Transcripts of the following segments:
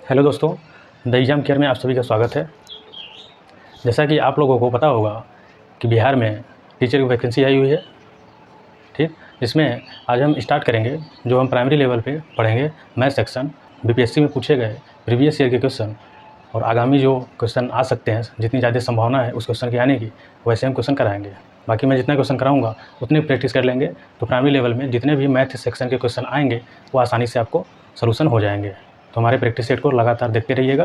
Hello दोस्तों, the exam care में आप सभी का स्वागत है। जैसा कि आप लोगों को पता होगा कि बिहार में टीचर की वैकेंसी आई हुई है, ठीक। जिसमें आज हम स्टार्ट करेंगे जो हम प्राइमरी लेवल पे पढ़ेंगे मैथ सेक्शन। बीपीएससी में पूछे गए प्रीवियस ईयर के क्वेश्चन और आगामी जो क्वेश्चन आ सकते हैं, जितनी ज़्यादा संभावना है उस क्वेश्चन के आने की, वैसे हम क्वेश्चन कराएंगे। बाकी मैं जितना क्वेश्चन कराऊंगा उतने प्रैक्टिस कर लेंगे, तो प्राइमरी लेवल में जितने भी मैथ सेक्शन के क्वेश्चन आएंगे वो आसानी से आपको सोल्यूशन हो जाएंगे। तो हमारे प्रैक्टिस सेट को लगातार देखते रहिएगा,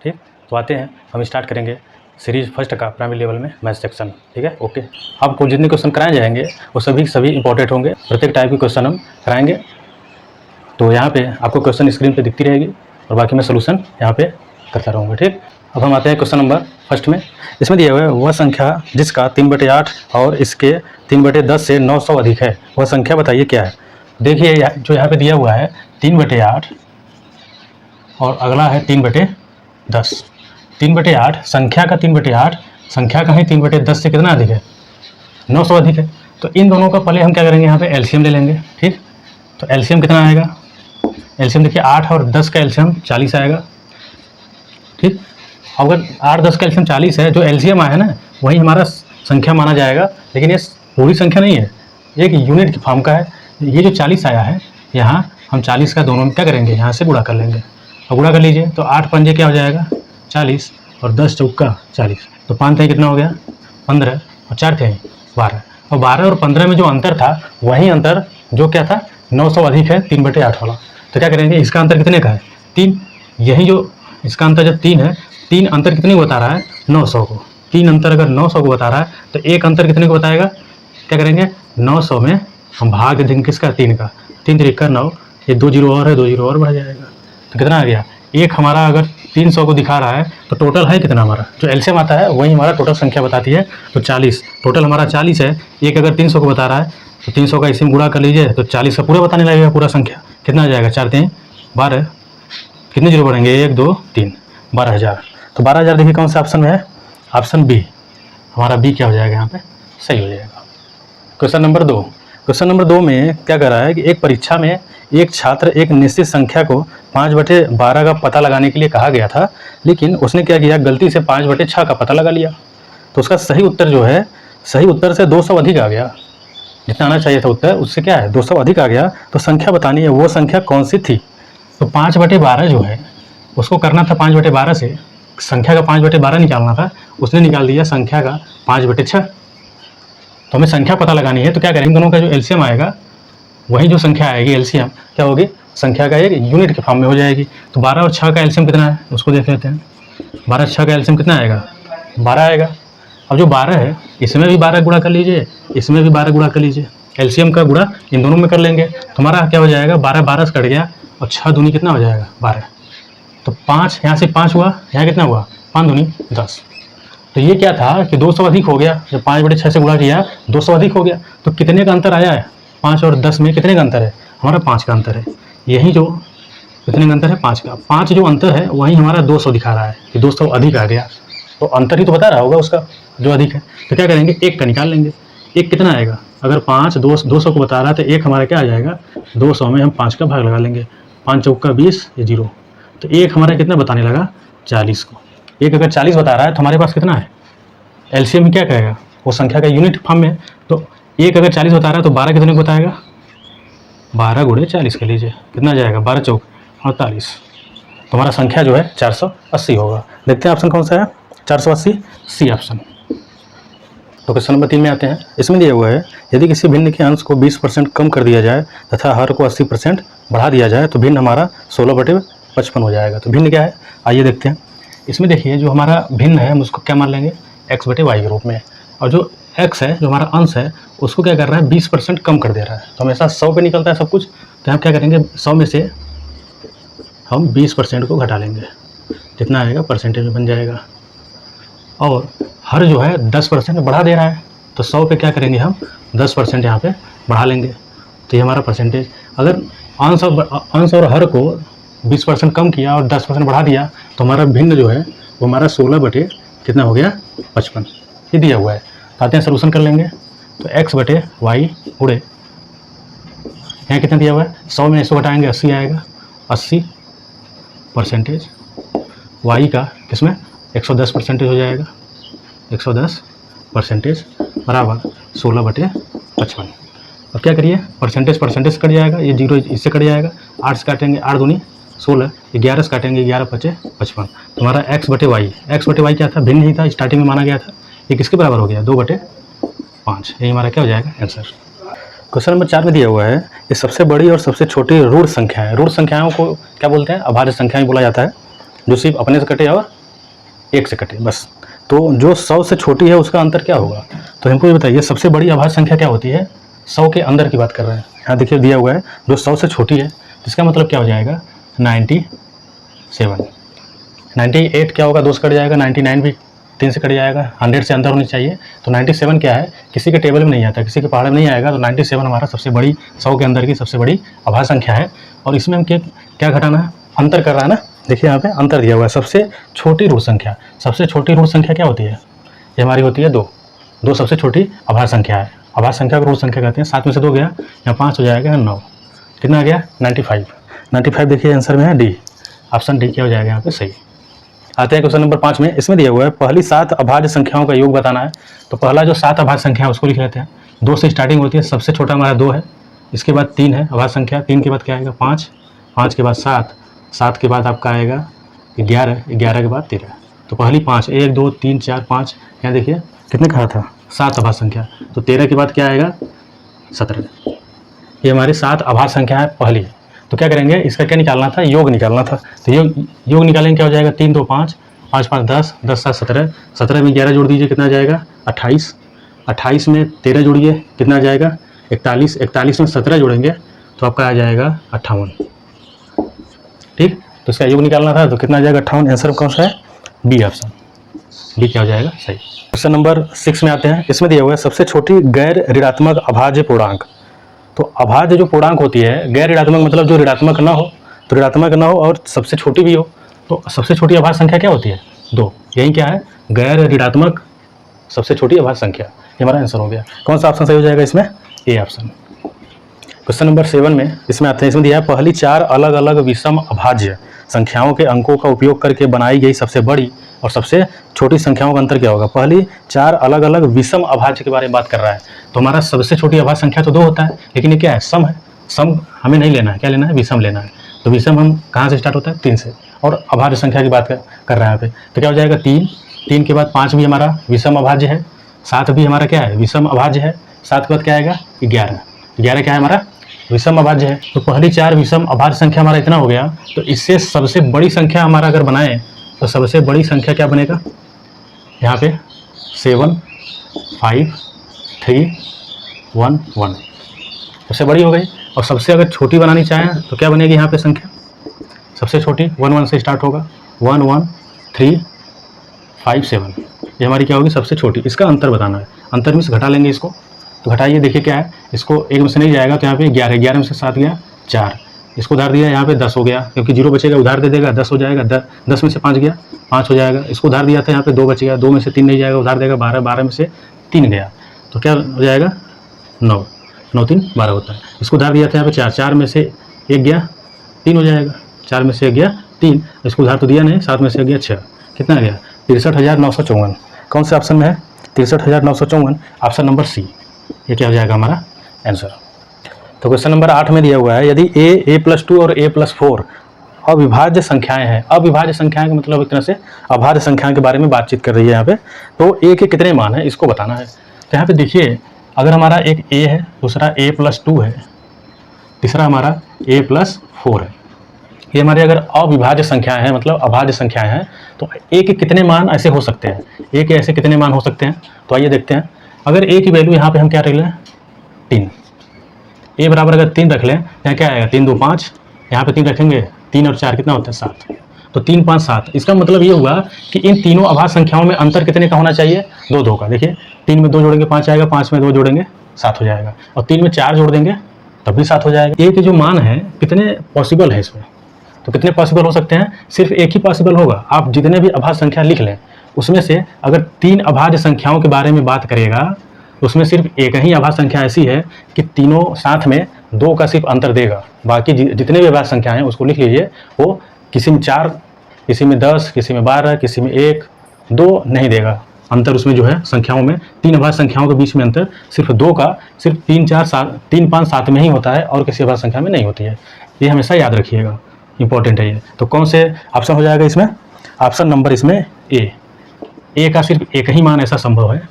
ठीक। तो आते हैं, हम स्टार्ट करेंगे सीरीज फर्स्ट का प्राइमरी लेवल में मैथ सेक्शन, ठीक है। ओके, आपको जितने क्वेश्चन कराए जाएंगे वो सभी इंपॉर्टेंट होंगे। प्रत्येक टाइप के क्वेश्चन हम कराएंगे। तो यहाँ पे आपको क्वेश्चन स्क्रीन पे दिखती रहेगी और बाकी मैं सोल्यूशन यहाँ पे करता रहूँगा, ठीक। अब हम आते हैं क्वेश्चन नंबर फर्स्ट में। इसमें दिया हुआ है वह संख्या जिसका 3/8 और इसके 3/10 से 900 अधिक है, वह संख्या बताइए क्या है। देखिए जो यहाँ पे दिया हुआ है 3/8 और अगला है 3/10। 3/8 संख्या का 3/8 संख्या का ही 3/10 से कितना अधिक है, 900 अधिक है। तो इन दोनों का पहले हम क्या करेंगे, यहाँ पे एलसीएम ले लेंगे, ठीक। तो एलसीएम कितना आएगा, एलसीएम देखिए 8 और 10 का एलसीएम 40 आएगा, ठीक। अगर 8 10 का एलसीएम 40 है, जो एलसीएम आया है ना वही हमारा संख्या माना जाएगा, लेकिन ये पूरी संख्या नहीं है, एक यूनिट की फॉर्म का है। ये जो 40 आया है यहाँ हम 40 का दोनों में क्या करेंगे, यहाँ से गुणा कर लेंगे। और गुणा कर लीजिए तो 8 पंजे क्या हो जाएगा 40 और 10 चौका 40, तो 5 थे कितना हो गया 15 और 4 थे 12। और 12 और 15 में जो अंतर था वही अंतर जो क्या था 900 अधिक है 3/8 वाला। तो क्या करेंगे, इसका अंतर कितने का है 3, यही जो इसका अंतर जब 3 है, 3 अंतर कितने को बता रहा है 900 को। 3 अंतर अगर 900 को बता रहा है तो एक अंतर कितने को बताएगा, क्या करेंगे 900 में हम भाग देंगे किसका 3 का, 3 3 9, ये 2 जीरो और है, 2 जीरो और बढ़ जाएगा। तो कितना आ गया, एक हमारा अगर 300 को दिखा रहा है तो टोटल है कितना, हमारा जो एलसीएम आता है वही हमारा टोटल संख्या बताती है। तो 40 टोटल हमारा 40 है। एक अगर 300 को बता रहा है तो 300 का इसी में गुणा कर लीजिए तो 40 का पूरा बताने लगेगा, पूरा संख्या कितना आ जाएगा 4 3 12, कितने जीरो बढ़ेंगे 1 2 3, 12,000। तो 12,000 देखिए कौन सा ऑप्शन में है, ऑप्शन बी। हमारा बी क्या हो जाएगा यहाँ पे सही हो जाएगा। Question number 2। क्वेश्चन नंबर 2 में क्या कर रहा है कि एक परीक्षा में एक छात्र एक निश्चित संख्या को 5/12 का पता लगाने के लिए कहा गया था, लेकिन उसने क्या किया, गलती से 5/6 का पता लगा लिया। तो उसका सही उत्तर जो है, सही उत्तर से 200 अधिक आ गया। जितना आना चाहिए था उत्तर उससे क्या है 200 अधिक आ गया। तो संख्या बतानी है, वो संख्या कौन सी थी। तो 5/12 जो है उसको करना था 5/12 से, संख्या का 5/12 निकालना था, उसने निकाल दिया संख्या का 5/6। तो हमें संख्या पता लगानी है, तो क्या करेंगे, दोनों का जो एलसीएम आएगा वही जो संख्या आएगी एलसीएम क्या होगी, संख्या का एक यूनिट के फॉर्म में हो जाएगी। तो 12 और 6 का एलसीएम कितना है उसको देख लेते हैं। 12 6 का एलसीएम कितना आएगा 12 आएगा। अब जो 12 है इसमें भी 12 गुणा कर लीजिए, इसमें भी 12 गुणा कर लीजिए, एलसीएम का गुणा इन दोनों में कर लेंगे तो हमारा क्या हो जाएगा 12 12 से कट गया और 6 दूनी कितना हो जाएगा 12। तो 5 यहाँ से 5 हुआ, यहाँ कितना हुआ 5 दूनी 10। तो ये क्या था कि 200 अधिक हो गया, जब 5/6 से गुणा किया 200 अधिक हो गया। तो कितने का अंतर आया है 5 और 10 में कितने का अंतर है, हमारा 5 का अंतर है। यही जो कितने का अंतर है 5 का, 5 जो अंतर है वही हमारा 200 दिखा रहा है कि 200 अधिक आ गया। तो अंतर ही तो बता रहा होगा उसका जो अधिक है। तो क्या करेंगे, एक का निकाल लेंगे। एक कितना आएगा, अगर 5 200 को बता रहा है तो एक हमारा क्या आ जाएगा 200 में हम 5 का भाग लगा लेंगे, 5 चौका 20 ये 0। तो एक हमारा कितना बताने लगा 40 को। एक अगर 40 बता रहा है तो हमारे पास कितना है एलसीएम में क्या कहेगा, वो संख्या का यूनिट फॉर्म में। तो एक अगर 40 बता रहा है तो 12 कितने को बताएगा, 12 गुणे 40 कर लीजिए, कितना जाएगा 12 चौक 48। तो हमारा संख्या जो है 480 होगा। देखते हैं ऑप्शन कौन सा है 480, सी ऑप्शन। तो क्वेश्चन नंबर 3 में आते हैं। इसमें दिया हुआ है यदि किसी भिन्न के अंश को 20% कम कर दिया जाए तथा हर को 80% बढ़ा दिया जाए तो भिन्न हमारा 16/55 हो जाएगा। तो भिन्न क्या है आइए देखते हैं। इसमें देखिए जो हमारा भिन्न है हम उसको क्या मान लेंगे x/y के रूप में, और जो x है जो हमारा अंश है उसको क्या कर रहा है 20% कम कर दे रहा है। तो हमेशा 100 पे निकलता है सब कुछ, तो हम क्या करेंगे 100 में से हम 20% को घटा लेंगे, जितना आएगा परसेंटेज में बन जाएगा। और हर जो है 10% बढ़ा दे रहा है, तो 100 पे क्या करेंगे हम 10% यहाँ पे बढ़ा लेंगे, तो ये हमारा परसेंटेज। अगर अंश और हर को 20% कम किया और 10% बढ़ा दिया तो हमारा भिन्न जो है वो हमारा 16 कितना हो गया 55, ये दिया हुआ है। आते हैं सोल्यूशन कर लेंगे। तो x/y उड़े यहाँ कितना दिया हुआ है 100 में 100 घटाएंगे 80 आएगा, 80 परसेंटेज, y का किसमें 110% हो जाएगा, 110% बराबर 16/55। अब क्या करिए, परसेंटेज कट जाएगा, ये 0 इससे कट जाएगा, 8 से काटेंगे 8 दूनी 16, 11 से काटेंगे 11 पचे 55। तुम्हारा x/y क्या था, भिन्न नहीं था, स्टार्टिंग में माना गया था, ये किसके बराबर हो गया 2/5। यही हमारा क्या हो जाएगा आंसर। क्वेश्चन नंबर 4 में दिया हुआ है, ये सबसे बड़ी और सबसे छोटी ऋण संख्या है। ऋण संख्याओं को क्या बोलते हैं, अभाज्य संख्याएं बोला जाता है, जो सिर्फ अपने से कटे और एक से कटे बस। तो जो 100 से छोटी है उसका अंतर क्या होगा, तो हमको ये बताइए सबसे बड़ी अभाज्य संख्या क्या होती है, 100 के अंदर की बात कर रहे हैं। यहाँ देखिए दिया हुआ है जो 100 से छोटी है, इसका मतलब क्या हो जाएगा 97। 98 क्या होगा, 2 से कट जाएगा, 99 भी 3 से कट जाएगा, 100 से अंदर होनी चाहिए। तो 97 क्या है, किसी के टेबल में नहीं आता, किसी के पहाड़ में नहीं आएगा, तो 97 हमारा सबसे बड़ी 100 के अंदर की सबसे बड़ी अभाज्य संख्या है। और इसमें हम क्या घटाना है, अंतर कर रहा है ना, देखिए यहाँ पे अंतर दिया हुआ है। सबसे छोटी ऋण संख्या, सबसे छोटी ऋण संख्या क्या होती है, ये हमारी होती है 2 सबसे छोटी अभाज्य संख्या है। अभाज्य संख्या को ऋण संख्या कहते हैं। 7 में से 2 गया, यहाँ 5 हो जाएगा, 9 कितना आ गया 95। देखिए आंसर में है डी, ऑप्शन डी क्या हो जाएगा यहाँ पे सही। आते हैं क्वेश्चन नंबर 5 में, इसमें दिया हुआ है पहली 7 अभाज्य संख्याओं का योग बताना है। तो पहला जो 7 अभाज्य संख्या है उसको लिख लेते हैं। 2 से स्टार्टिंग होती है, सबसे छोटा हमारा 2 है, इसके बाद 3 है अभाज्य संख्या, 3 के बाद क्या आएगा 5, 5 के बाद 7, 7 के बाद आपका आएगा 11, 11 के बाद 13। तो पहली 5, 1 2 3 4 5, यहाँ देखिए कितने कहा था 7 अभाज्य संख्या, तो 13 के बाद क्या आएगा 17। ये हमारी 7 अभाज्य संख्या है पहली। तो क्या करेंगे, इसका क्या निकालना था, योग निकालना था। तो योग निकालेंगे, क्या हो जाएगा 3 2 5, 5 5 10, 10 7 17, 17 में 11 जोड़ दीजिए कितना आ जाएगा 28, 28 में 13 जोड़िए कितना आ जाएगा 41, 41 में 17 जोड़ेंगे तो आपका आ जाएगा 58। ठीक, तो इसका योग निकालना था, तो कितना आ जाएगा 58। आंसर कौन सा है, बी ऑप्शन, बी क्या हो जाएगा सही। क्वेश्चन नंबर 6 में आते हैं, इसमें दिया हुआ है सबसे छोटी गैर ऋणात्मक अभाज्य पूर्णांक। तो अभाज्य जो पूर्णांक होती है, गैर ऋणात्मक मतलब जो ऋणात्मक ना हो, तो ऋणात्मक ना हो और सबसे छोटी भी हो, तो सबसे छोटी अभाज्य संख्या क्या होती है 2। यही क्या है, गैर ऋणात्मक सबसे छोटी अभाज्य संख्या। ये हमारा आंसर हो गया। कौन सा ऑप्शन सही हो जाएगा इसमें, ए ऑप्शन। क्वेश्चन नंबर 7 में इसमें आते हैं, इसमें दिया है पहली 4 अलग अलग विषम अभाज्य संख्याओं के अंकों का उपयोग करके बनाई गई सबसे बड़ी और सबसे छोटी संख्याओं का अंतर क्या होगा। पहली 4 अलग अलग विषम अभाज्य के बारे में बात कर रहा है। तो हमारा सबसे छोटी अभाज्य संख्या तो 2 होता है, लेकिन ये क्या है, सम है। सम हमें नहीं लेना है, क्या लेना है, विषम लेना है। तो विषम हम कहाँ से स्टार्ट होता है 3 से, और अभाज्य संख्या की बात कर रहे हैं यहाँ पे। तो क्या हो जाएगा 3 के बाद 5 भी हमारा विषम अभाज्य है, 7 भी हमारा क्या है विषम अभाज्य है, 7 के बाद क्या आएगा 11, 11 क्या है हमारा विषम अभाज्य है। तो पहली 4 विषम अभाज्य संख्या हमारा इतना हो गया। तो इससे सबसे बड़ी संख्या हमारा अगर बनाए तो सबसे बड़ी संख्या क्या बनेगा, यहाँ पे 7 5 3 1 1 सबसे बड़ी हो गई। और सबसे अगर छोटी बनानी चाहें तो क्या बनेगी यहाँ पे संख्या, सबसे छोटी 1 1 से स्टार्ट होगा, 1 1 3 5 7, ये हमारी क्या होगी सबसे छोटी। इसका अंतर बताना है, अंतर में से घटा लेंगे इसको, तो घटाइए देखिए क्या है, इसको 1 में से नहीं जाएगा तो यहाँ पे 11, 11 में से 7 गया 4, इसको उधार दिया यहाँ पे 10 हो गया, क्योंकि 0 बचेगा उधार दे देगा 10 हो जाएगा, 10 में से 5 गया 5 हो जाएगा। इसको उधार दिया था यहाँ पे 2 बच गया, 2 में से 3 नहीं जाएगा उधार देगा 12, 12 में से 3 गया तो क्या हो जाएगा 9, 9 3 12 होता है। इसको उधार दिया था यहाँ पे 4, 4 में से 1 गया 3 हो जाएगा, 4 में से 1 गया 3, इसको उधार तो दिया नहीं, 7 में से 1 गया 6, कितना गया 63,954। कौन से ऑप्शन में है 63,954, ऑप्शन नंबर सी, ये क्या हो जाएगा हमारा आंसर। तो क्वेश्चन नंबर 8 में दिया हुआ है, यदि a+2 और a+4 अविभाज्य संख्याएं हैं। अविभाज्य संख्याएं का मतलब एक तरह से अभाज्य संख्याओं के बारे में बातचीत कर रही है यहाँ पे। तो a के कितने मान है इसको बताना है। तो यहाँ पे देखिए, अगर हमारा एक a है, दूसरा a+2 है, तीसरा हमारा a+4 है, ये हमारी अगर अविभाज्य संख्याएं हैं मतलब अभाज्य संख्याएं हैं, तो a के कितने मान ऐसे हो सकते हैं, a के ऐसे कितने मान हो सकते हैं। तो आइए देखते हैं। अगर a की वैल्यू यहाँ पे हम क्या रख लें 3, a बराबर अगर 3 रख लें, यहाँ क्या आएगा 3 2 5, यहाँ पे 3 रखेंगे, 3 और 4 कितना होता है 7, तो 3 5 7। इसका मतलब ये हुआ कि इन तीनों अभाज्य संख्याओं में अंतर कितने का होना चाहिए 2 2 का। देखिए 3 में 2 जोड़ेंगे 5 आएगा, 5 में 2 जोड़ेंगे 7 हो जाएगा, और 3 में 4 जोड़ देंगे तब भी 7 हो जाएगा। a के जो मान है कितने पॉसिबल है इसमें, तो कितने पॉसिबल हो सकते हैं, सिर्फ एक ही पॉसिबल होगा। आप जितने भी अभाज्य संख्या लिख लें उसमें से अगर 3 अभाज्य संख्याओं के बारे में बात करेगा, उसमें सिर्फ एक ही अभाज्य संख्या ऐसी है कि तीनों साथ में 2 का सिर्फ अंतर देगा, बाकी जितने भी अभाज्य संख्या हैं उसको लिख लीजिए, वो किसी में 4, किसी में 10, किसी में 12, किसी में 1, 2 नहीं देगा। अंतर उसमें जो है संख्याओं में, 3 अभाज्य संख्याओं के बीच में अंतर सिर्फ 2 का सिर्फ 3, 4, 7, 3, 5, 7 में ही होता है और किसी अभाज्य संख्या में नहीं होती है। ये हमेशा याद रखिएगा, इंपॉर्टेंट है ये। तो कौन से ऑप्शन हो जाएगा इसमें? ऑप्शन नंबर इसमें ए का सिर्फ एक ही मान ऐसा संभव है।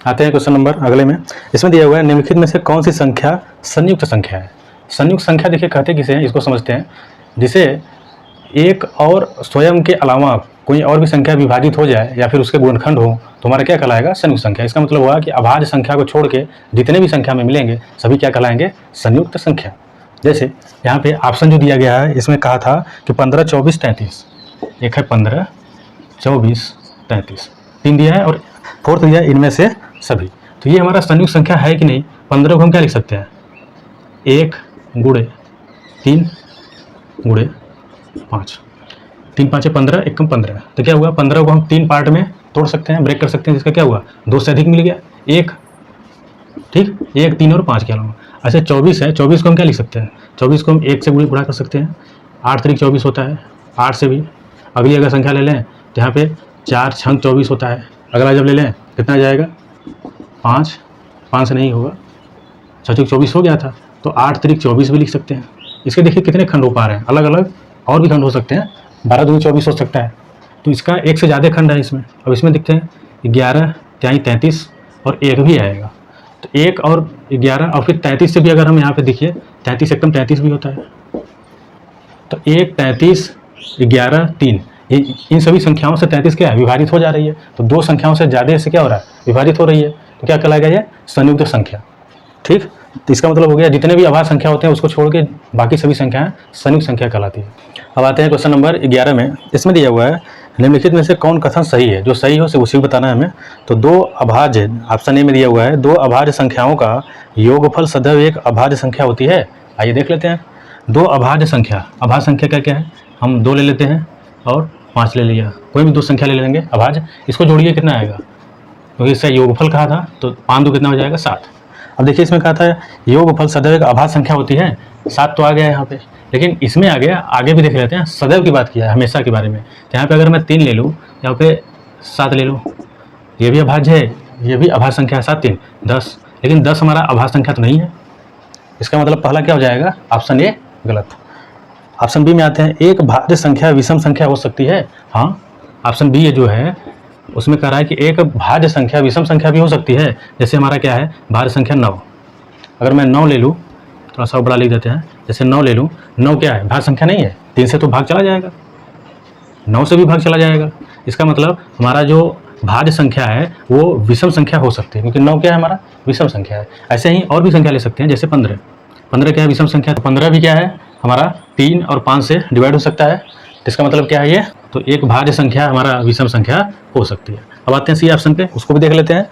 आते हैं क्वेश्चन नंबर अगले में। इसमें दिया हुआ है निम्नलिखित में से कौन सी संख्या संयुक्त संख्या है? संयुक्त संख्या देखिए कहते किसे हैं, इसको समझते हैं। जिसे एक और स्वयं के अलावा कोई और भी संख्या विभाजित हो जाए या फिर उसके गुणनखंड हो तो हमारा क्या कहलाएगा? संयुक्त संख्या। इसका मतलब हुआ कि अभाज्य संख्या को छोड़ के जितने भी संख्या में मिलेंगे सभी क्या कहलाएंगे? संयुक्त संख्या। जैसे यहाँ पे ऑप्शन जो दिया गया है इसमें कहा था कि 15, 24, 33। एक है 15, 24, 33, 3 दिया है और 4th दिया है, इनमें से सभी। तो ये हमारा संयुक्त संख्या है कि नहीं? 15 को हम क्या लिख सकते हैं? 1 गुणे 3 गुणे 5, 3 5 15, 1 कम 15। तो क्या हुआ? 15 को हम 3 पार्ट में तोड़ सकते हैं, ब्रेक कर सकते हैं, जिसका क्या हुआ? 2 से अधिक मिल गया 1, ठीक, 1, 3 और 5 के अलावा। ऐसे 24 है, 24 को हम क्या लिख सकते हैं? 24 को हम 1 से गुणा कर सकते हैं, 8 3 24 होता है, 8 से भी। अगली अगर संख्या ले लें तो यहाँ पे 4 6 24 होता है। अगला जब ले लें कितना जाएगा? 5, 5 से नहीं होगा, 6 6 24 हो गया था, तो 8 3 24 भी लिख सकते हैं। इसके देखिए कितने खंड हो पा रहे हैं, अलग अलग और भी खंड हो सकते हैं, 12 2 24 हो सकता है। तो इसका 1 से ज़्यादा खंड है इसमें। अब इसमें देखते हैं 11 3 33 और 1 भी आएगा। तो 1 और 11 और फिर 33 से भी अगर हम यहाँ पे देखिए 33 एकदम 33 भी होता है। तो 1 33 11 3, इन सभी संख्याओं से 33 क्या है? विभाजित हो जा रही है। तो 2 संख्याओं से ज़्यादा से क्या हो रहा है? विभाजित हो रही है। तो क्या कहलाएगा? ये संयुक्त संख्या। ठीक, तो इसका मतलब हो गया जितने भी अभाज्य संख्या होते हैं उसको छोड़ के बाकी सभी संख्याएं संयुक्त संख्या कहलाती है। अब आते हैं क्वेश्चन नंबर 11 में। इसमें दिया हुआ है निम्नलिखित में से कौन कथन सही है? जो सही हो से उसी को बताना है हमें। तो 2 अभाज्य, ऑप्शन ए में दिया हुआ है, 2 अभाज्य संख्याओं का योगफल सदैव एक अभाज्य संख्या होती है। आइए देख लेते हैं। 2 अभाज्य संख्या, अभाज्य संख्या क्या क्या है? हम 2 ले लेते हैं और 5 ले लिया, कोई भी 2 संख्या ले लेंगे अभाज्य। इसको जोड़िए कितना आएगा? क्योंकि इसका योगफल कहा था, तो 5 2 कितना हो जाएगा? 7। अब देखिए इसमें कहा था योगफल सदैव एक अभाज्य संख्या होती है, 7 तो आ गया है यहाँ पे, लेकिन इसमें आ गया, आगे भी देख लेते हैं। सदैव की बात किया है, हमेशा के बारे में। तो यहाँ पे अगर मैं 3 ले लूँ, यहाँ पे 7 ले लूँ, ये भी अभाज्य है, ये भी अभाज्य संख्या है, 7 3 10, लेकिन 10 हमारा अभाज्य संख्या तो नहीं है। इसका मतलब पहला क्या हो जाएगा? ऑप्शन ए गलत। ऑप्शन बी में आते हैं, एक भाज्य संख्या विषम संख्या हो सकती है। हाँ, ऑप्शन बी ये जो है उसमें कह रहा है कि एक भाज्य संख्या विषम संख्या भी हो सकती है। जैसे हमारा क्या है? भाज्य संख्या 9। अगर मैं 9 ले लूँ, थोड़ा सा बड़ा लिख देते हैं, जैसे 9 ले लूँ, 9 क्या है? भाज्य संख्या नहीं है, 3 से तो भाग चला जाएगा, 9 से भी भाग चला जाएगा। इसका मतलब हमारा जो भाज्य संख्या है वो विषम संख्या हो सकती है, क्योंकि 9 क्या है? हमारा विषम संख्या है। ऐसे ही और भी संख्या ले सकते हैं, जैसे 15 क्या है? विषम संख्या। तो 15 भी क्या है? हमारा 3 और 5 से डिवाइड हो सकता है। इसका मतलब क्या है ये? तो एक भाज्य संख्या हमारा विषम संख्या हो सकती है। अब आते हैं सी ऑप्शन पे, उसको भी देख लेते हैं।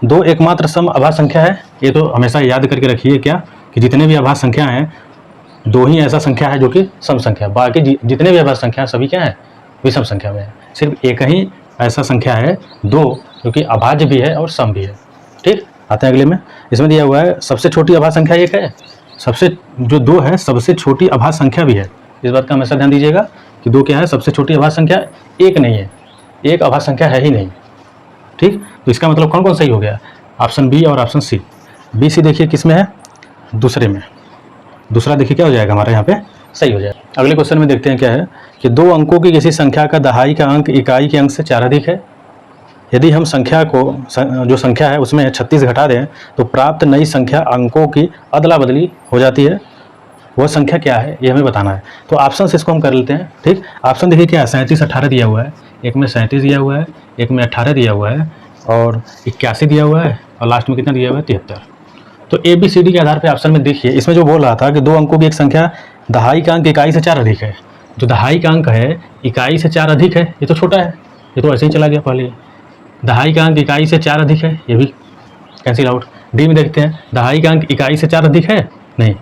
2 एकमात्र सम अभाज्य संख्या है। ये तो हमेशा याद करके रखिए क्या, कि जितने भी अभाज्य संख्या हैं 2 ही ऐसा संख्या है जो कि सम संख्या, बाकी जितने भी अभाज्य संख्या सभी क्या है? विषम संख्या में है। सिर्फ एक ही ऐसा संख्या है 2 जो कि अभाज्य भी है और सम भी है। ठीक, आते हैं अगले में। इसमें दिया हुआ है सबसे छोटी अभाज्य संख्या 1 है। सबसे जो 2 है सबसे छोटी अभाज्य संख्या भी है। इस बात का हमेशा ध्यान दीजिएगा कि 2 क्या है? सबसे छोटी अभाज्य संख्या 1 नहीं है, एक अभाज्य संख्या है ही नहीं। ठीक, तो इसका मतलब कौन कौन सही हो गया? ऑप्शन बी और ऑप्शन सी। बी सी देखिए किस में है? दूसरे में। दूसरा देखिए क्या हो जाएगा हमारे यहाँ पे? सही हो जाएगा। अगले क्वेश्चन में देखते हैं क्या है कि 2 अंकों की किसी संख्या का दहाई का अंक इकाई के अंक से 4 अधिक है। यदि हम संख्या को जो संख्या है उसमें 36 घटा दें तो प्राप्त नई संख्या अंकों की अदला बदली हो जाती है। वह संख्या क्या है ये हमें बताना है। तो ऑप्शन से इसको हम कर लेते हैं। ठीक, ऑप्शन देखिए क्या है? 37 18 दिया हुआ है, एक में 37 दिया हुआ है, एक में 18 दिया हुआ है और 81 दिया हुआ है और लास्ट में कितना दिया हुआ है? 73। तो ए बी सी डी के आधार पर ऑप्शन में देखिए, इसमें जो बोल रहा था कि 2 अंकों की एक संख्या दहाई का अंक इकाई से 4 अधिक है। जो दहाई का अंक है इकाई से 4 अधिक है, ये तो छोटा है, ये तो ऐसे ही चला गया पहले। दहाई का अंक इकाई से 4 अधिक है, ये भी कैंसिल आउट। डी में देखते हैं, दहाई का अंक इकाई से 4 अधिक है, नहीं,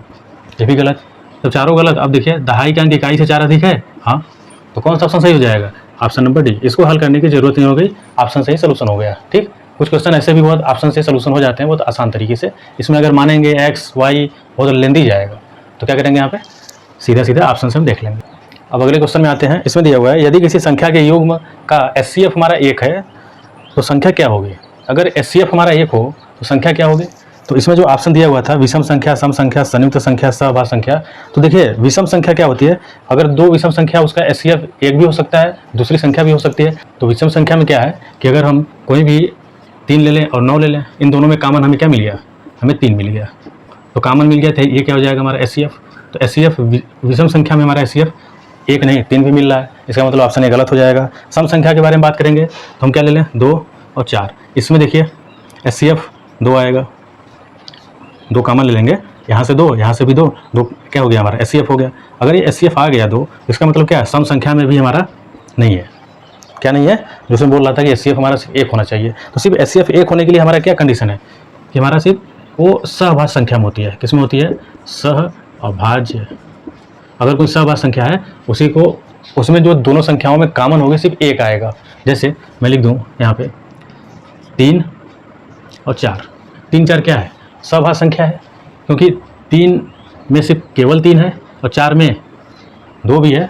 ये भी गलत। तो चारों गलत। अब देखिए दहाई का अंक इकाई से 4 अधिक है, हाँ, तो कौन सा ऑप्शन सही हो जाएगा? Option number D. इसको हल करने की जरूरत नहीं हो गई, ऑप्शन से ही सोल्यूशन हो गया। ठीक, कुछ क्वेश्चन ऐसे भी बहुत ऑप्शन से सोल्यूशन हो जाते हैं बहुत आसान तरीके से। इसमें अगर मानेंगे एक्स वाई बहुत लेंदी जाएगा, तो क्या करेंगे यहाँ पे? सीधा सीधा ऑप्शन से हम देख लेंगे। अब अगले क्वेश्चन में आते हैं। इसमें दिया हुआ है यदि किसी संख्या के युग्म का HCF हमारा 1 है तो संख्या क्या होगी। अगर HCF हमारा 1 हो तो संख्या क्या होगी। तो इसमें जो ऑप्शन दिया हुआ था विषम संख्या, सम संख्या, संयुक्त संख्या, सहभाज्य संख्या, तो देखिए विषम संख्या क्या होती है। अगर दो विषम संख्या उसका HCF 1 भी हो सकता है, दूसरी संख्या भी हो सकती है। तो विषम संख्या में क्या है कि अगर हम कोई भी 3 ले लें और 9 ले लें, इन दोनों में कॉमन हमें क्या मिल गया, हमें 3 मिल गया। तो कॉमन मिल गया था, ये क्या हो जाएगा हमारा HCF। तो HCF विषम संख्या में हमारा HCF 1 नहीं 3 भी मिल रहा है, इसका मतलब ऑप्शन ए गलत हो जाएगा। सम संख्या के बारे में बात करेंगे तो हम क्या ले लें 2 और 4। इसमें देखिए HCF 2 आएगा, 2 कॉमन ले लेंगे, यहाँ से 2 यहाँ से भी 2 क्या हो गया हमारा HCF हो गया। अगर ये HCF आ गया 2 इसका मतलब क्या है, सम संख्या में भी हमारा नहीं है। क्या नहीं है, जो उसमें बोल रहा था कि HCF हमारा सिर्फ 1 होना चाहिए। तो सिर्फ HCF 1 होने के लिए हमारा क्या कंडीशन है कि हमारा सिर्फ वो सहभाज्य संख्या में होती है। किस में होती है, सहअभाज्य। अगर कोई सहभाज्य संख्या है उसी को, उसमें जो दोनों संख्याओं में कॉमन होगी सिर्फ 1 आएगा। जैसे मैं लिख दूँ यहाँ पे 3 और 4, 3 4 क्या है, सहभाज्य संख्या है, क्योंकि 3 में सिर्फ केवल 3 है और 4 में 2 भी है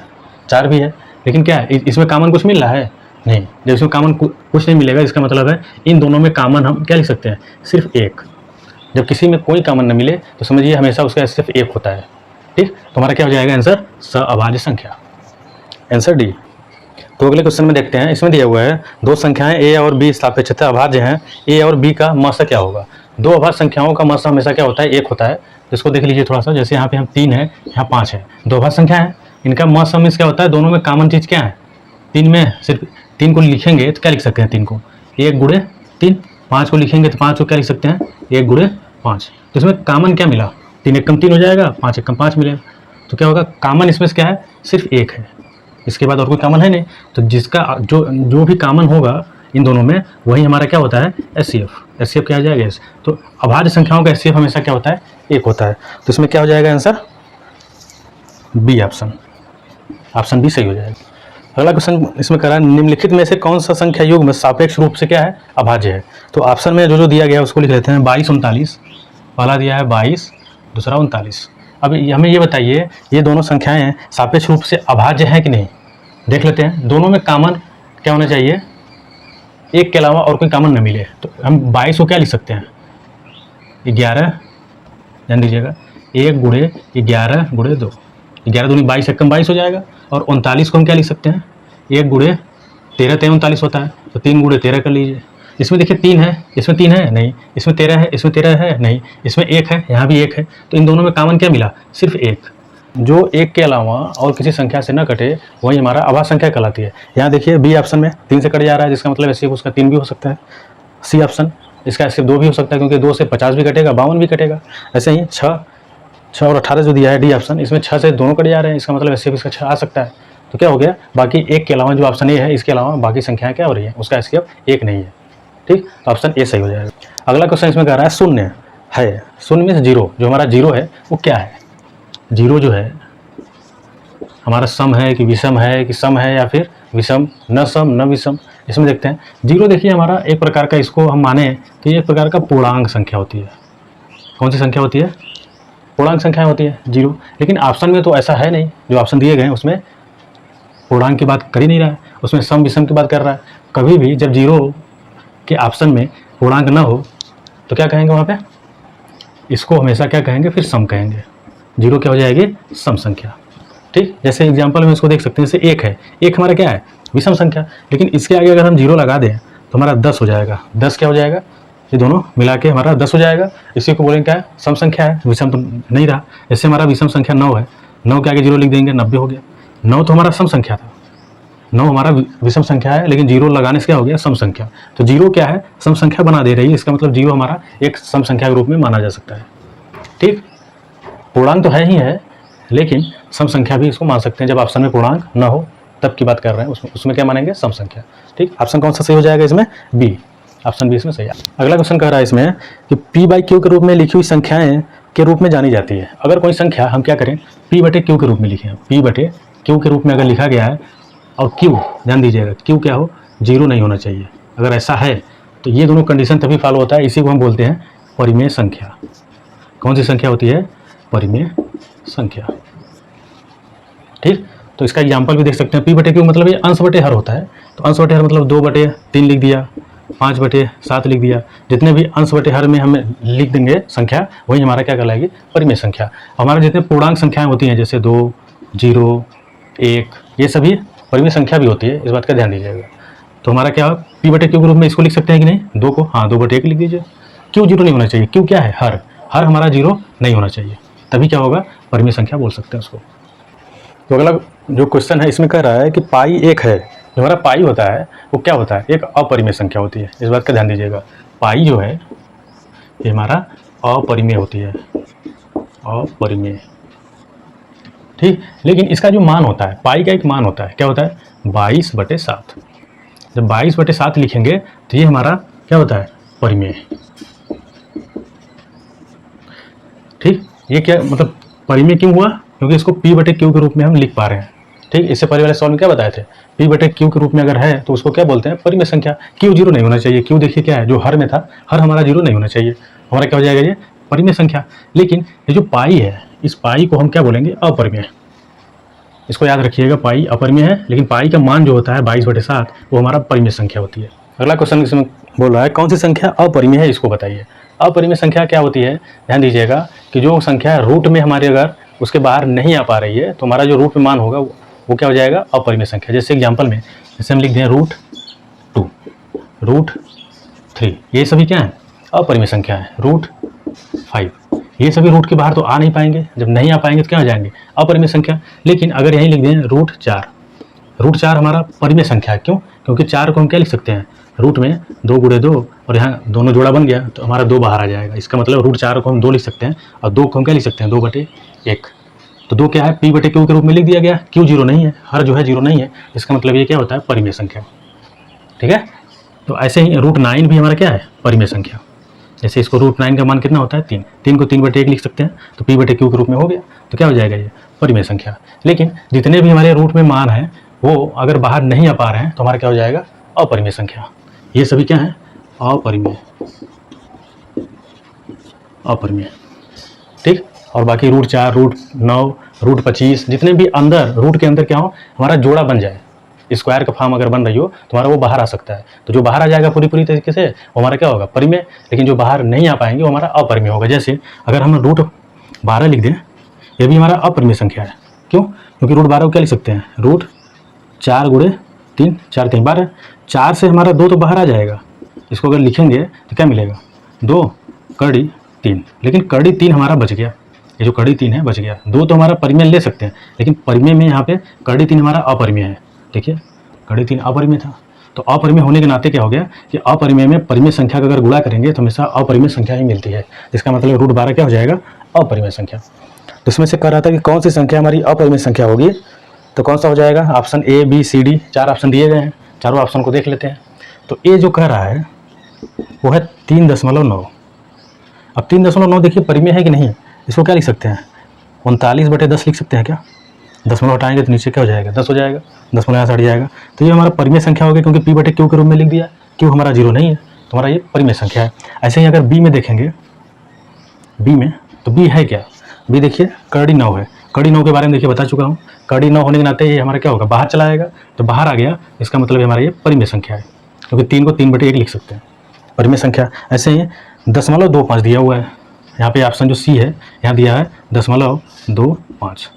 4 भी है। लेकिन क्या है इसमें कॉमन कुछ मिल रहा है नहीं, जब इसमें कॉमन कुछ नहीं मिलेगा इसका मतलब है इन दोनों में कॉमन हम क्या लिख सकते हैं, सिर्फ 1। जब किसी में कोई कॉमन न मिले तो समझिए हमेशा उसका सिर्फ 1 होता है। ठीक, तो हमारा क्या हो जाएगा आंसर, सहअभाज्य संख्या, आंसर डी। तो अगले क्वेश्चन में देखते हैं। इसमें दिया हुआ है दो संख्याएं ए और बी सापेक्षतः अभाज्य हैं, ए और बी का मस क्या होगा। दो अभाज्य संख्याओं का मस हमेशा क्या होता है, 1 होता है। तो इसको देख लीजिए थोड़ा सा, जैसे यहाँ पे हम 3 है, यहाँ 5 है, दो अभाज्य संख्या है, इनका मस मीन्स क्या होता है, दोनों में कॉमन चीज़ क्या है, 3 में सिर्फ 3 को लिखेंगे तो क्या लिख सकते हैं, 3 को 1 गुणे 3, 5 को लिखेंगे तो 5 को क्या लिख सकते हैं, 1 गुणे 5। तो इसमें कॉमन क्या मिला, 3 एकम 3 हो जाएगा, 5 एकम 5 मिलेगा। तो क्या होगा, कॉमन इसमें क्या है, सिर्फ 1 है, इसके बाद और कोई कॉमन है नहीं। तो जिसका जो भी कॉमन होगा इन दोनों में वही हमारा क्या होता है, HCF क्या आ जाएगा। तो अभाज्य संख्याओं का HCF हमेशा क्या होता है, 1 होता है। तो इसमें क्या हो जाएगा आंसर, बी ऑप्शन बी सही हो जाएगा। अगला क्वेश्चन इसमें करा, निम्नलिखित में से कौन सा संख्या युग्म सापेक्ष रूप से क्या है, अभाज्य है। तो ऑप्शन में जो दिया गया है उसको लिख लेते हैं, 22 39, पहला दिया है 22, दूसरा 39। अब हमें ये बताइए ये दोनों संख्याएं सापेक्ष रूप से अभाज्य हैं कि नहीं, देख लेते हैं। दोनों में कॉमन क्या होना चाहिए, 1 के अलावा और कोई कॉमन न मिले। तो हम 22 को क्या लिख सकते हैं, 11, ध्यान दीजिएगा, 1 गुणे 11 गुणे 2, 11 दूनी 22 एकम 22 हो जाएगा। और 39 को हम क्या लिख सकते हैं, 1 गुणे 13 39 होता है, तो 3 गुणे 13 कर लीजिए। इसमें देखिए 3 है, इसमें 3 है नहीं, इसमें 13 है, इसमें 13 है नहीं, इसमें 1 है, यहाँ भी 1 है। तो इन दोनों में कॉमन क्या मिला, सिर्फ 1। जो 1 के अलावा और किसी संख्या से न कटे वही हमारा अभाज्य संख्या कहलाती है। यहाँ देखिए बी ऑप्शन में 3 से कट जा रहा है, जिसका मतलब HCF उसका 3 भी हो सकता है। सी ऑप्शन इसका HCF 2 भी हो सकता है, क्योंकि 2 से 50 भी कटेगा, 52 भी कटेगा। ऐसे ही 6 और 18 जो दिया है डी ऑप्शन, इसमें 6 से दोनों कट जा रहे हैं, इसका मतलब HCF इसका 6 आ सकता है। तो क्या हो गया, बाकी 1 के अलावा जो ऑप्शन ए है इसके अलावा बाकी संख्याएं क्या हो रही है, उसका HCF 1 नहीं है। ठीक, तो ऑप्शन ए सही हो जाएगा। अगला क्वेश्चन इसमें कह रहा है शून्य है, शून्य में 0, जो हमारा 0 है वो क्या है। 0 जो है हमारा सम है कि विषम है कि सम है या फिर विषम, न सम न विषम। इसमें देखते हैं 0 देखिए हमारा एक प्रकार का, इसको हम माने कि एक प्रकार का पूर्णांक संख्या होती है। कौन सी संख्या होती है, पूर्णांक संख्या होती है 0। लेकिन ऑप्शन में तो ऐसा है नहीं, जो ऑप्शन दिए गए हैं उसमें पूर्णांक की बात कर ही नहीं रहा है, उसमें सम विषम की बात कर रहा है। कभी भी जब 0 के ऑप्शन में पूर्णांक ना हो तो क्या कहेंगे वहाँ पे, इसको हमेशा क्या कहेंगे, फिर सम कहेंगे। 0 क्या हो जाएगी, सम संख्या। ठीक, जैसे एग्जांपल में इसको देख सकते हैं, जैसे 1 है, 1 हमारा क्या है, विषम संख्या। लेकिन इसके आगे अगर हम 0 लगा दें तो हमारा 10 हो जाएगा। 10 क्या हो जाएगा, ये दोनों मिला के हमारा 10 हो जाएगा। इसी को बोलेंगे क्या है, सम संख्या है, विषम तो नहीं रहा। जैसे हमारा विषम संख्या 9 है, 9 के आगे 0 लिख देंगे, 90 हो गया। 9 तो हमारा सम संख्या था, 9 हमारा विषम संख्या है, लेकिन 0 लगाने से क्या हो गया, सम संख्या। तो 0 क्या है, सम संख्या बना दे रही है, इसका मतलब 0 हमारा एक सम संख्या के रूप में माना जा सकता है। ठीक, पूर्णांक तो है ही है, लेकिन सम संख्या भी इसको मान सकते हैं। जब ऑप्शन में पूर्णांक न हो तब की बात कर रहे हैं, उसमें क्या मानेंगे, सम संख्या। ठीक, ऑप्शन कौन सा सही हो जाएगा इसमें, बी, ऑप्शन बी इसमें सही है। अगला क्वेश्चन कह रहा है इसमें कि P/Q के रूप में लिखी हुई संख्याएं के रूप में जानी जाती है। अगर कोई संख्या हम क्या करें, P/Q के रूप में लिखें, P/Q के रूप में अगर लिखा गया है और Q, ध्यान दीजिएगा, Q क्या हो, 0 नहीं होना चाहिए। अगर ऐसा है तो ये दोनों कंडीशन तभी फॉलो होता है, इसी को हम बोलते हैं परिमेय संख्या। कौन सी संख्या होती है, परिमेय संख्या। ठीक, तो इसका एग्जाम्पल भी देख सकते हैं। p/q मतलब ये अंश बटे हर होता है, तो अंश बटे हर मतलब 2/3 लिख दिया, 5/7 लिख दिया। जितने भी अंश बटे हर में हम लिख देंगे संख्या, वही हमारा क्या कहलाएगी, परिमेय संख्या। हमारे जितने पूर्णांक संख्याएं होती हैं जैसे 2, 0, 1, ये सभी परिमेय संख्या भी होती है, इस बात का ध्यान दीजिएगा। तो हमारा क्या p/q के रूप में इसको लिख सकते हैं कि नहीं, 2 को, हाँ 2/1 लिख दीजिए। क्यों 0 नहीं होना चाहिए, क्यों क्या है, हर हमारा 0 नहीं होना चाहिए, तभी क्या होगा, परिमेय संख्या बोल सकते हैं उसको। तो अगला जो क्वेश्चन है इसमें कह रहा है कि पाई 1 है। जो हमारा पाई होता है वो क्या होता है, एक अपरिमेय संख्या होती है, इस बात का ध्यान दीजिएगा। पाई जो है ये हमारा अपरिमेय होती है, अपरिमेय, ठीक। लेकिन इसका जो मान होता है, पाई का एक मान होता है, क्या होता है, 22/7। जब 22/7 लिखेंगे तो ये हमारा क्या होता है, परिमेय, ठीक। ये क्या मतलब परिमेय क्यों हुआ, क्योंकि इसको p/q के रूप में हम लिख पा रहे हैं, ठीक। इससे पहले वाले सवाल में क्या बताए थे, p/q के रूप में अगर है तो उसको क्या बोलते हैं, परिमेय संख्या। क्यों 0 नहीं होना चाहिए, क्यों देखिए क्या है, जो हर में था, हर हमारा 0 नहीं होना चाहिए, हमारा क्या हो जाएगा, ये परिमेय संख्या। लेकिन ये जो पाई है, इस पाई को हम क्या बोलेंगे, अपरिमेय। इसको याद रखिएगा, पाई अपरिमेय है, लेकिन पाई का मान जो होता है 22/7 वो हमारा परिमेय संख्या होती है। अगला क्वेश्चन इसमें बोल रहा है कौन सी संख्या अपरिमेय है, इसको बताइए। अपरिमेय संख्या क्या होती है, ध्यान दीजिएगा कि जो संख्या रूट में हमारे अगर उसके बाहर नहीं आ पा रही है तो हमारा जो रूट में मान होगा वो क्या हो जाएगा, अपरिमेय संख्या। जैसे एग्जाम्पल में जैसे हम लिख दें √2, √3, ये सभी क्या है, अपरिमेय संख्या है। √5, ये सभी रूट के बाहर तो आ नहीं पाएंगे, जब नहीं आ पाएंगे तो क्या हो जाएंगे, अपरिमेय संख्या। लेकिन अगर यहीं लिख दें √4, √4 हमारा परिमेय संख्या है। क्यों, क्योंकि 4 को हम क्या लिख सकते हैं, रूट में 2 × 2 और यहाँ दोनों जोड़ा बन गया तो हमारा 2 बाहर आ जाएगा। इसका मतलब √4 को हम 2 लिख सकते हैं और 2 को हम क्या लिख सकते हैं, 2/1। तो 2 क्या है, p/q के रूप में लिख दिया गया। क्यों 0 नहीं है, हर जो है 0 नहीं है, इसका मतलब ये क्या होता है, परिमेय संख्या, ठीक है। तो ऐसे ही √9 भी हमारा क्या है, परिमेय संख्या। जैसे इसको √9 का मान कितना होता है, 3, 3 को 3/1 लिख सकते हैं, तो p/q के रूप में हो गया, तो क्या हो जाएगा, ये परिमेय संख्या। लेकिन जितने भी हमारे रूट में मान हैं वो अगर बाहर नहीं आ पा रहे हैं तो हमारा क्या हो जाएगा, अपरिमेय संख्या। ये सभी क्या है, अपरिमेय, अपरिमेय, ठीक। और बाकी √4, √9, √25 जितने भी अंदर रूट के अंदर क्या हो, हमारा जोड़ा बन जाए, स्क्वायर का फॉर्म अगर बन रही हो तो हमारा वो बाहर आ सकता है। तो जो बाहर आ जाएगा पूरी तरीके से वो हमारा क्या होगा, परिमेय। लेकिन जो बाहर नहीं आ पाएंगे वो हमारा अपरिमेय होगा। जैसे अगर हम √12 लिख दें, ये भी हमारा अपरिमेय संख्या है। क्यों, क्योंकि √12 को क्या लिख सकते हैं, √4 × 3, 4 3 12, 4 से हमारा 2 तो बाहर आ जाएगा। इसको अगर लिखेंगे तो क्या मिलेगा, 2 × 3, लेकिन × 3 हमारा बच गया, ये जो × 3 है बच गया। 2 तो हमारा परिमेय ले सकते हैं, लेकिन परिमेय में यहाँ पे × 3 हमारा अपरिमेय है। देखिए × 3 अपरिमेय था, तो अपरिमेय होने के नाते क्या हो गया कि अपरिमेय में परिमेय संख्या का अगर गुणा करेंगे तो हमेशा अपरिमेय संख्या ही मिलती है। जिसका मतलब √12 क्या हो जाएगा, अपरिमेय संख्या। तो इसमें से कह रहा था कि कौन सी संख्या हमारी अपरिमेय संख्या होगी, तो कौन सा हो जाएगा, option A, B, C, D, 4 option दिए गए हैं, चारों ऑप्शन को देख लेते हैं। तो A जो कह रहा है वो है 3.9। अब 3.9 देखिए परिमेय है कि नहीं, इसको क्या लिख सकते हैं, 39/10 लिख सकते हैं क्या, दशमलव हटाएंगे तो नीचे क्या हो जाएगा, 10 हो जाएगा, दशमलव यहाँ से हट जाएगा। तो ये हमारा परिमेय संख्या हो गया, क्योंकि p/q के रूप में लिख दिया, क्यों हमारा 0 नहीं है, तो हमारा ये परिमेय संख्या है। ऐसे ही अगर B में देखेंगे, B में तो B है क्या, B देखिए × 9 है। × 9 के बारे में देखिए बता चुका हूँ, × 9 होने के नाते ये हमारा क्या होगा, बाहर चला आएगा, तो बाहर आ गया, इसका मतलब हमारा ये परिमेय संख्या है, क्योंकि 3 को 3/1 लिख सकते हैं, परिमेय संख्या। ऐसे ही 0.25 दिया हुआ है, यहाँ पे ऑप्शन जो C है यहाँ दिया है 0.25।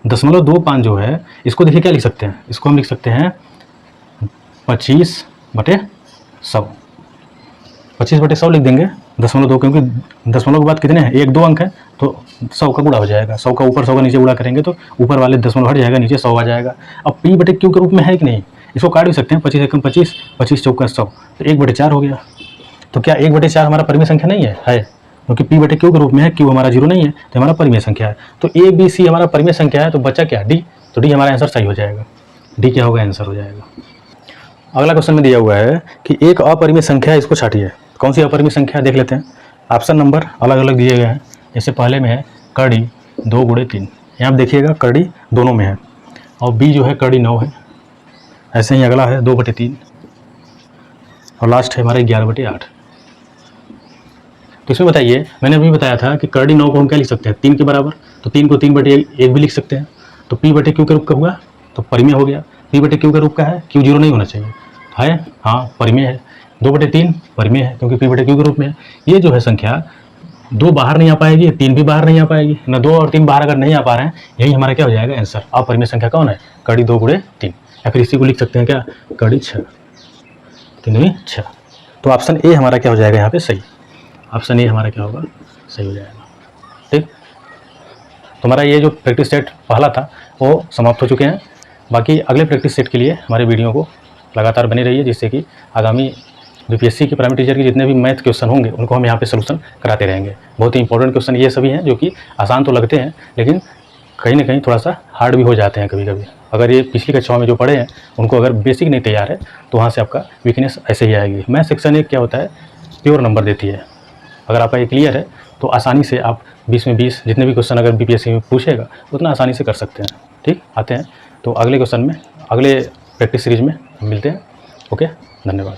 0.25 जो है इसको देखिए क्या लिख सकते हैं, इसको हम लिख सकते हैं 25/100, 25/100 लिख देंगे। 0.2 क्योंकि दशमलव के बाद कितने हैं, 1 2 अंक है, तो 100 का गुणा हो जाएगा। 100 का ऊपर 100 का नीचे गुणा करेंगे तो ऊपर वाले दशमलव हट जाएगा, नीचे 100 आ जाएगा। अब p/q के रूप में है कि नहीं, इसको काट भी सकते हैं, 25 एकम 25, 25 चौका 100, तो 1/4 हो गया। तो क्या 1/4 हमारा परिमेय संख्या नहीं है, क्योंकि p/q के रूप में है, q हमारा 0 नहीं है, तो हमारा परिमेय संख्या है। तो A, B, C हमारा परिमेय संख्या है, तो बचा क्या, D, तो D हमारा आंसर सही हो जाएगा, D क्या होगा, आंसर हो जाएगा। अगला क्वेश्चन में दिया हुआ है कि एक अपरिमेय संख्या है, इसको छाटिए। कौन सी अपरिमेय संख्या देख लेते हैं, ऑप्शन नंबर अलग अलग दिए गए हैं। जैसे पहले में है × 2 × 3, यहाँ आप देखिएगा × दोनों में है, और B जो है × 9 है। ऐसे ही अगला है 2/3, और लास्ट है हमारे 11/8। तो इसमें बताइए, मैंने अभी बताया था कि × 9 को हम क्या लिख सकते हैं, 3 के बराबर, तो 3 को 3/1 भी लिख सकते हैं। तो P बटे Q के रूप का हुआ तो परिमेय हो गया। P बटे Q के रूप का है, Q 0 नहीं होना चाहिए है, हाँ परिमेय है। 2/3 परिमेय है क्योंकि P बटे Q के रूप में है। ये जो है संख्या 2 बाहर नहीं आ पाएगी, 3 भी बाहर नहीं आ पाएगी ना। 2 और 3 बाहर अगर नहीं आ पा रहे हैं, यही हमारा क्या हो जाएगा आंसर। अपरिमेय संख्या कौन है, कड़ी 2 गुणे 3, या फिर इसी को लिख सकते हैं क्या, कड़ी 6, 3 दूनी 6। तो ऑप्शन ए हमारा क्या हो जाएगा यहाँ पे सही, ऑप्शन ए हमारा क्या होगा सही हो जाएगा। ठीक, तो हमारा ये जो प्रैक्टिस सेट पहला था वो समाप्त हो चुके हैं। बाकी अगले प्रैक्टिस सेट के लिए हमारे वीडियो को लगातार बने रहिए, जिससे कि आगामी बीपीएससी की प्राइमरी टीचर के जितने भी मैथ क्वेश्चन होंगे उनको हम यहाँ पे सलूशन कराते रहेंगे। बहुत ही इंपॉर्टेंट क्वेश्चन ये सभी हैं जो कि आसान तो लगते हैं लेकिन कहीं ना कहीं थोड़ा सा हार्ड भी हो जाते हैं कभी कभी। अगर ये पिछली कक्षाओं में जो पढ़े हैं उनको अगर बेसिक नहीं तैयार है तो वहाँ से आपका वीकनेस ऐसे ही आएगी। मैथ सेक्शन एक क्या होता है, प्योर नंबर देती है। अगर आपका ये क्लियर है तो आसानी से आप 20 में 20 जितने भी क्वेश्चन अगर बीपीएससी में पूछेगा उतना आसानी से कर सकते हैं। ठीक, आते हैं तो अगले क्वेश्चन में, अगले प्रैक्टिस सीरीज में मिलते हैं। ओके, धन्यवाद।